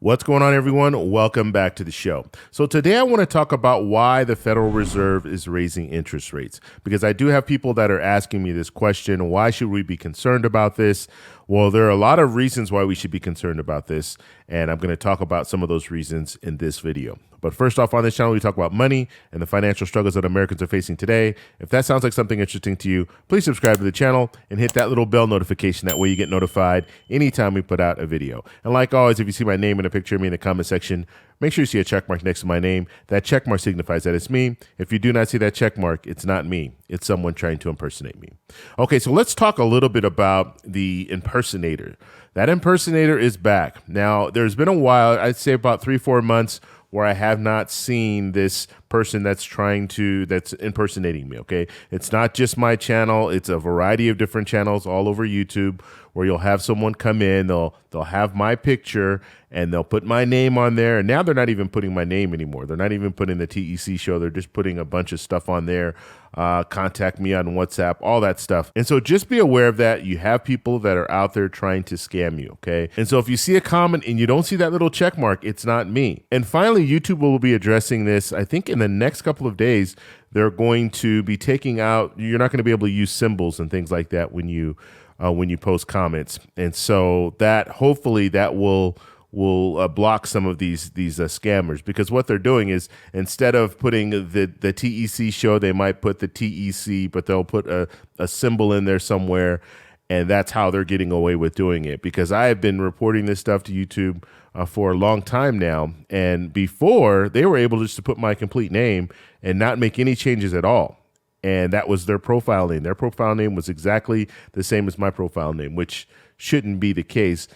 What's going on, everyone? Welcome back to the show. So today I want to talk about why the Federal Reserve is raising interest rates, because I do have people that are asking me this question. Why should we be concerned about this? Well, there are a lot of reasons why we should be concerned about this, and I'm going to talk about some of those reasons in this video. But first off, on this channel, we talk about money and the financial struggles that Americans are facing today. If that sounds like something interesting to you, please subscribe to the channel and hit that little bell notification. That way you get notified anytime we put out a video. And like always, if you see my name and a picture of me in the comment section, make sure you see a check mark next to my name. That check mark signifies that it's me. If you do not see that check mark, it's not me. It's someone trying to impersonate me. Okay, so let's talk a little bit about the impersonator. That impersonator is back. Now, there's been a while, I'd say about 3-4 months, where I have not seen this person that's impersonating me, okay? It's not just my channel. It's a variety of different channels all over YouTube where you'll have someone come in, they'll have my picture, and they'll put my name on there. And now they're not even putting my name anymore. They're not even putting the TEC show. They're just putting a bunch of stuff on there. Contact me on WhatsApp, all that stuff. And so just be aware of that. You have people that are out there trying to scam you, okay? And so if you see a comment and you don't see that little check mark, it's not me. And finally, YouTube will be addressing this. I think in the next couple of days, they're going to be taking out, you're not going to be able to use symbols and things like that when you post comments. And so that hopefully that will block some of these scammers, because what they're doing is instead of putting the TEC show, they might put the TEC, but they'll put a symbol in there somewhere, and that's how they're getting away with doing it. Because I have been reporting this stuff to YouTube for a long time now, and before they were able just to put my complete name and not make any changes at all. And that was their profile name. Their profile name was exactly the same as my profile name, which shouldn't be the case.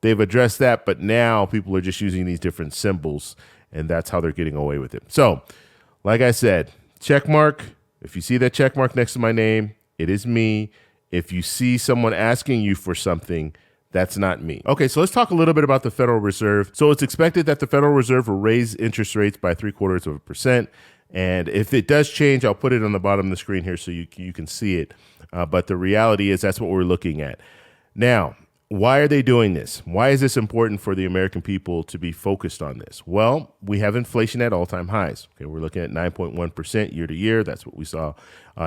They've addressed that, but now people are just using these different symbols, and that's how they're getting away with it. So, like I said, check mark. If you see that check mark next to my name, it is me. If you see someone asking you for something, that's not me. Okay, so let's talk a little bit about the Federal Reserve. So it's expected that the Federal Reserve will raise interest rates by 0.75%. And if it does change, I'll put it on the bottom of the screen here so you can see it. But the reality is that's what we're looking at. Now, why are they doing this? Why is this important for the American people to be focused on this? Well, we have inflation at all-time highs. Okay, we're looking at 9.1% year to year. That's what we saw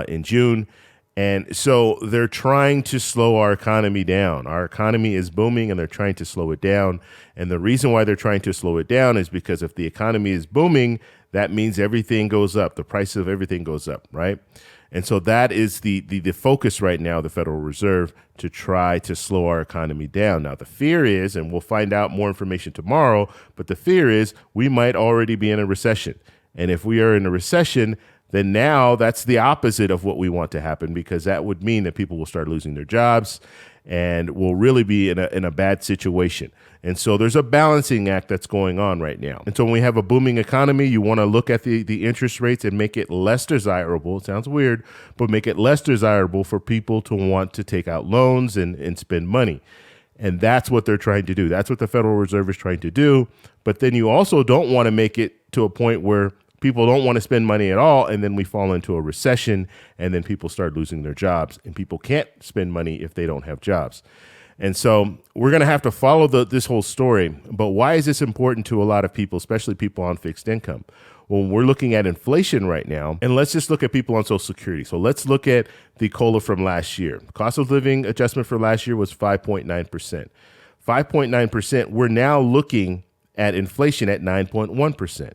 in June. And so they're trying to slow our economy down. Our economy is booming, and they're trying to slow it down. And the reason why they're trying to slow it down is because if the economy is booming, that means everything goes up. The price of everything goes up, right? And so that is the focus right now, the Federal Reserve, to try to slow our economy down. Now, the fear is, and we'll find out more information tomorrow, but the fear is we might already be in a recession. And if we are in a recession, then now that's the opposite of what we want to happen, because that would mean that people will start losing their jobs and will really be in a bad situation. And so there's a balancing act that's going on right now. And so when we have a booming economy, you want to look at the interest rates and make it less desirable. It sounds weird, but make it less desirable for people to want to take out loans and spend money. And that's what they're trying to do. That's what the Federal Reserve is trying to do. But then you also don't want to make it to a point where people don't want to spend money at all, and then we fall into a recession, and then people start losing their jobs, and people can't spend money if they don't have jobs. And so we're going to have to follow this whole story. But why is this important to a lot of people, especially people on fixed income? Well, we're looking at inflation right now, and let's just look at people on Social Security. So let's look at the COLA from last year. Cost of living adjustment for last year was 5.9%. 5.9%, we're now looking at inflation at 9.1%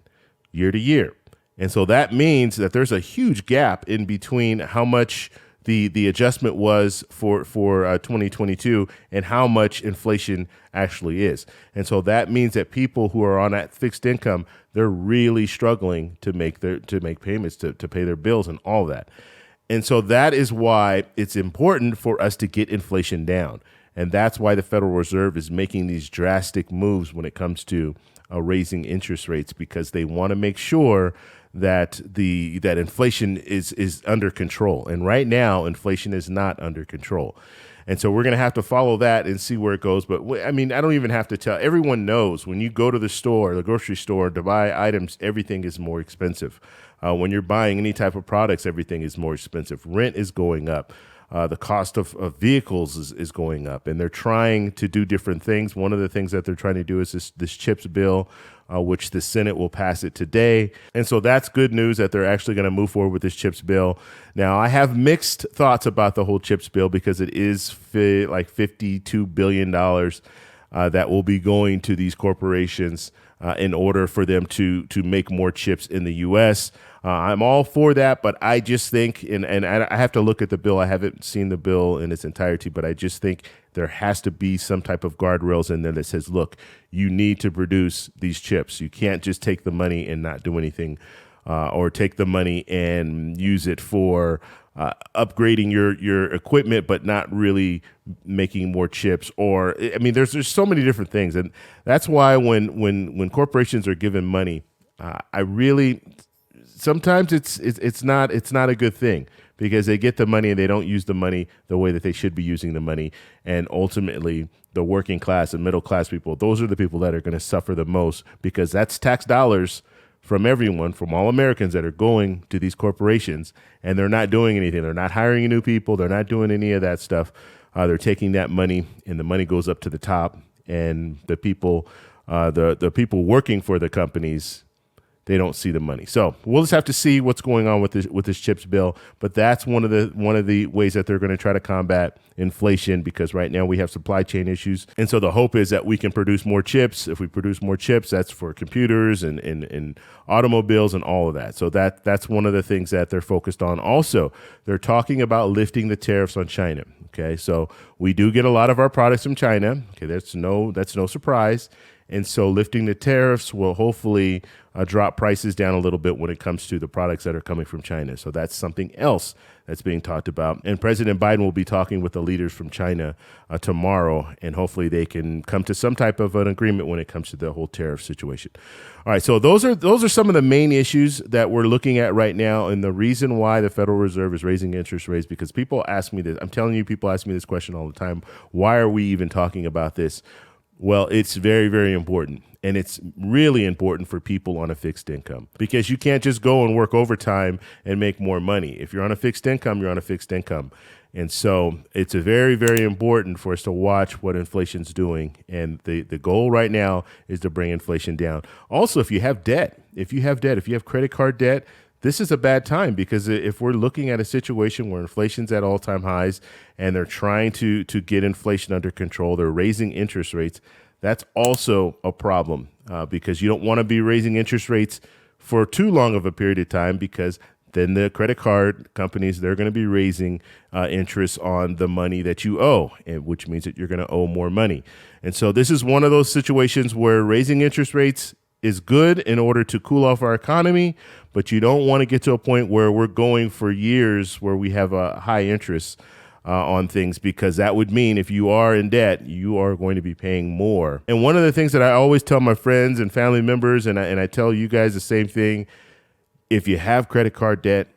year to year. And so that means that there's a huge gap in between how much the adjustment was for 2022 and how much inflation actually is. And so that means that people who are on that fixed income, they're really struggling to make payments, to pay their bills and all that. And so that is why it's important for us to get inflation down. And that's why the Federal Reserve is making these drastic moves when it comes to raising interest rates, because they want to make sure that that inflation is under control. And right now, inflation is not under control. And so we're going to have to follow that and see where it goes. But I mean, I don't even have to tell. Everyone knows when you go to the store, the grocery store, to buy items, everything is more expensive. When you're buying any type of products, everything is more expensive. Rent is going up. The cost of vehicles is going up, and they're trying to do different things. One of the things that they're trying to do is this CHIPS bill, which the Senate will pass it today. And so that's good news that they're actually going to move forward with this CHIPS bill. Now, I have mixed thoughts about the whole CHIPS bill because it is like $52 billion that will be going to these corporations in order for them to make more chips in the U.S. I'm all for that, but I just think, and I have to look at the bill. I haven't seen the bill in its entirety, but I just think there has to be some type of guardrails in there that says, look, you need to produce these chips. You can't just take the money and not do anything, or take the money and use it for upgrading your equipment, but not really making more chips. Or, I mean, there's so many different things. And that's why when corporations are given money, I really, sometimes it's not a good thing, because they get the money and they don't use the money the way that they should be using the money. And ultimately, the working class and middle class people, those are the people that are going to suffer the most, because that's tax dollars from everyone, from all Americans, that are going to these corporations, and they're not doing anything. They're not hiring new people. They're not doing any of that stuff. They're taking that money, and the money goes up to the top, and the people, the people working for the companies, they don't see the money. So we'll just have to see what's going on with this CHIPS bill. But that's one of the ways that they're going to try to combat inflation, because right now we have supply chain issues. And so the hope is that we can produce more chips. If we produce more chips, that's for computers and automobiles and all of that. So that's one of the things that they're focused on. Also, they're talking about lifting the tariffs on China. Okay, so we do get a lot of our products from China. Okay, that's no surprise. And so lifting the tariffs will hopefully drop prices down a little bit when it comes to the products that are coming from China. So that's something else that's being talked about. And President Biden will be talking with the leaders from China tomorrow, and hopefully they can come to some type of an agreement when it comes to the whole tariff situation. All right, so those are some of the main issues that we're looking at right now, and the reason why the Federal Reserve is raising interest rates, because people ask me this. I'm telling you, people ask me this question all the time. Why are we even talking about this? Well, it's very, very important, and it's really important for people on a fixed income, because you can't just go and work overtime and make more money. If you're on a fixed income, you're on a fixed income. And so it's very, very important for us to watch what inflation's doing. And the goal right now is to bring inflation down. Also, if you have credit card debt, this is a bad time, because if we're looking at a situation where inflation's at all-time highs and they're trying to get inflation under control, they're raising interest rates, that's also a problem, because you don't want to be raising interest rates for too long of a period of time, because then the credit card companies, they're going to be raising interest on the money that you owe, which means that you're going to owe more money. And so this is one of those situations where raising interest rates is good in order to cool off our economy, but you don't want to get to a point where we're going for years where we have a high interest on things, because that would mean if you are in debt, you are going to be paying more. And one of the things that I always tell my friends and family members, and I tell you guys the same thing, if you have credit card debt,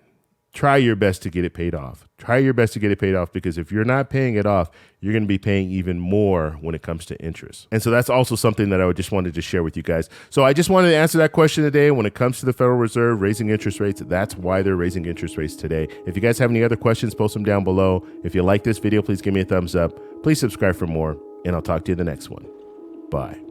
try your best to get it paid off. Try your best to get it paid off, because if you're not paying it off, you're going to be paying even more when it comes to interest. And so that's also something that I just wanted to share with you guys. So I just wanted to answer that question today. When it comes to the Federal Reserve raising interest rates, that's why they're raising interest rates today. If you guys have any other questions, post them down below. If you like this video, please give me a thumbs up. Please subscribe for more, and I'll talk to you in the next one. Bye.